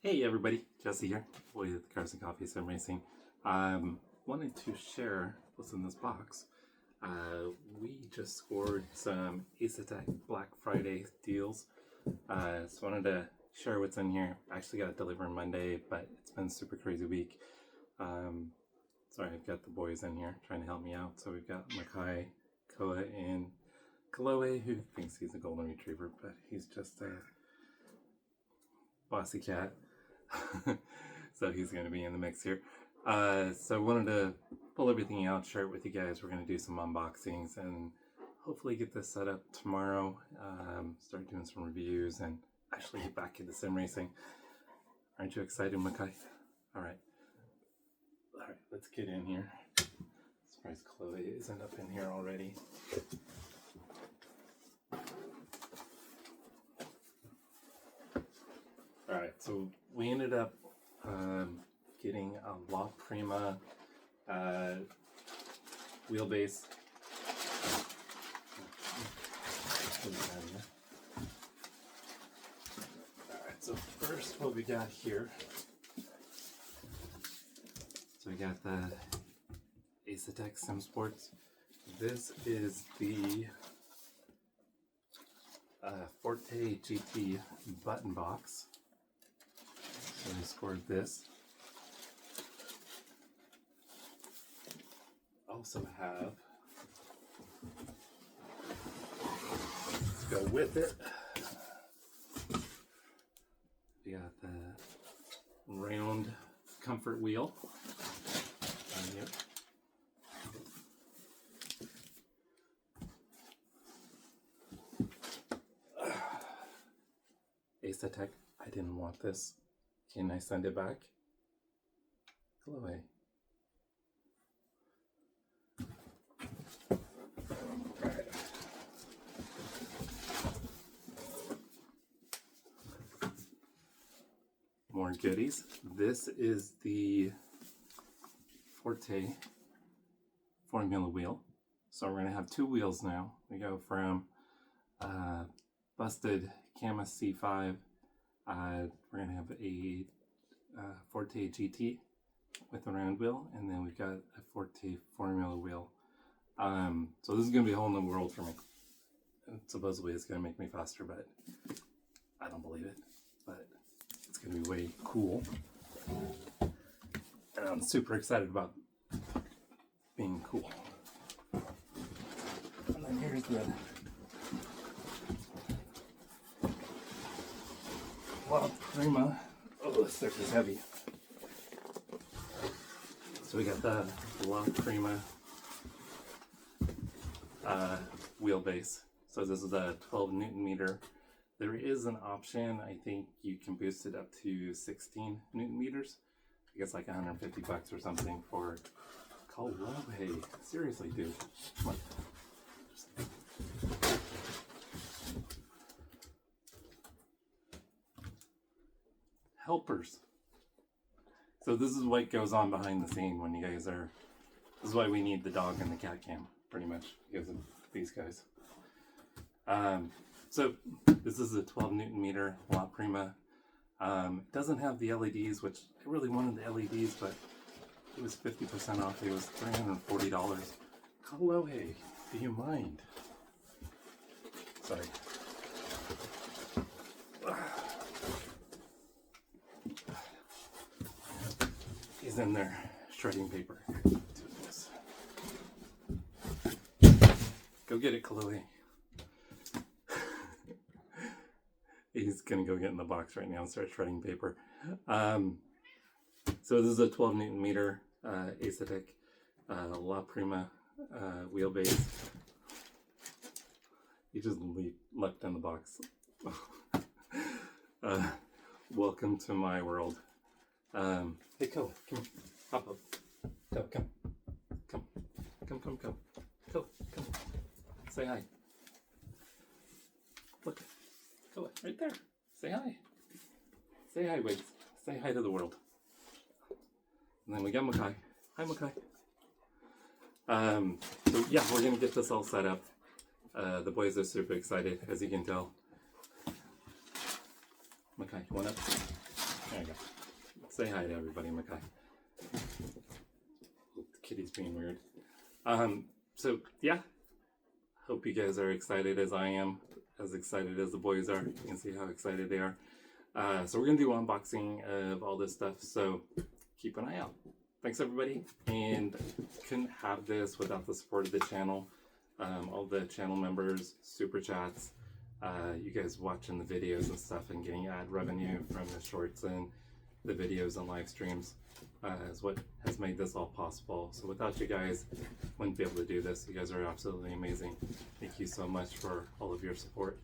Hey everybody, Jesse here, boy with the Cars and Coffee Sim Racing. Wanted to share what's in this box. We just scored some Asetek Black Friday deals. So wanted to share what's in here. I actually got it delivered Monday, but it's been a super crazy week. Sorry, I've got the boys in here trying to help me out. So we've got Makai, Koa, and Kaloe, who thinks he's a golden retriever, but he's just a bossy cat. So he's going to be in the mix here. So I wanted to pull everything out, share it with you guys. We're going to do some unboxings and hopefully get this set up tomorrow. Start doing some reviews and actually get back into sim racing. Aren't you excited, Makai? All right, let's get in here. Surprised Chloe isn't up in here already. Alright, so we ended up getting a La Prima wheelbase. Alright, so first what we got here, so we got the Asetek SimSports. This is the Forte GT Button Box. So we scored this. Also have, let's go with it, we got the round comfort wheel on here. Asetek, I didn't want this. Can I send it back? Chloe. Right. More goodies. This is the Forte formula wheel. So we're going to have two wheels now. We go from busted Camus C5. We're going to have a Forte GT with a round wheel, and then we've got a Forte Formula wheel. So this is going to be a whole new world for me. And supposedly it's going to make me faster, but I don't believe it. But it's going to be way cool. And I'm super excited about being cool. And then here's the Prima. Oh, this stuff is heavy. So we got the La Prima wheelbase. So this is a 12 Newton meter. There is an option, I think you can boost it up to 16 Newton meters. I guess like $150 or something for Kaloe. Seriously, dude. Come on. Helpers. So this is what goes on behind the scene when you guys are, this is why we need the dog and the cat cam, pretty much, because of these guys. So this is a 12 Newton meter La Prima. It doesn't have the LEDs, which I really wanted the LEDs, but it was 50% off. It was $340. Kaloe, do you mind? Sorry. He's in there shredding paper. Go get it, Kaloe. He's gonna go get in the box right now and start shredding paper. So this is a 12 Newton meter Asetek La Prima wheelbase. He just leapt in the box. Welcome to my world. Hey, Ko, come here. Hop up. Ko, come. Ko, come. Say hi. Look. Ko, right there. Say hi. Say hi, Wiggs. Say hi to the world. And then we got Makai. Hi, Makai. So yeah, we're gonna get this all set up. The boys are super excited, as you can tell. Makai, you want up? There you go. Say hi to everybody, Makai. The kitty's being weird. So yeah, hope you guys are excited as I am, as excited as the boys are. You can see how excited they are. So we're gonna do unboxing of all this stuff, so keep an eye out. Thanks everybody, and couldn't have this without the support of the channel. All the channel members, super chats, you guys watching the videos and stuff and getting ad revenue from the shorts and the videos and live streams is what has made this all possible. So without you guys, wouldn't be able to do this. You guys are absolutely amazing. Thank you so much for all of your support.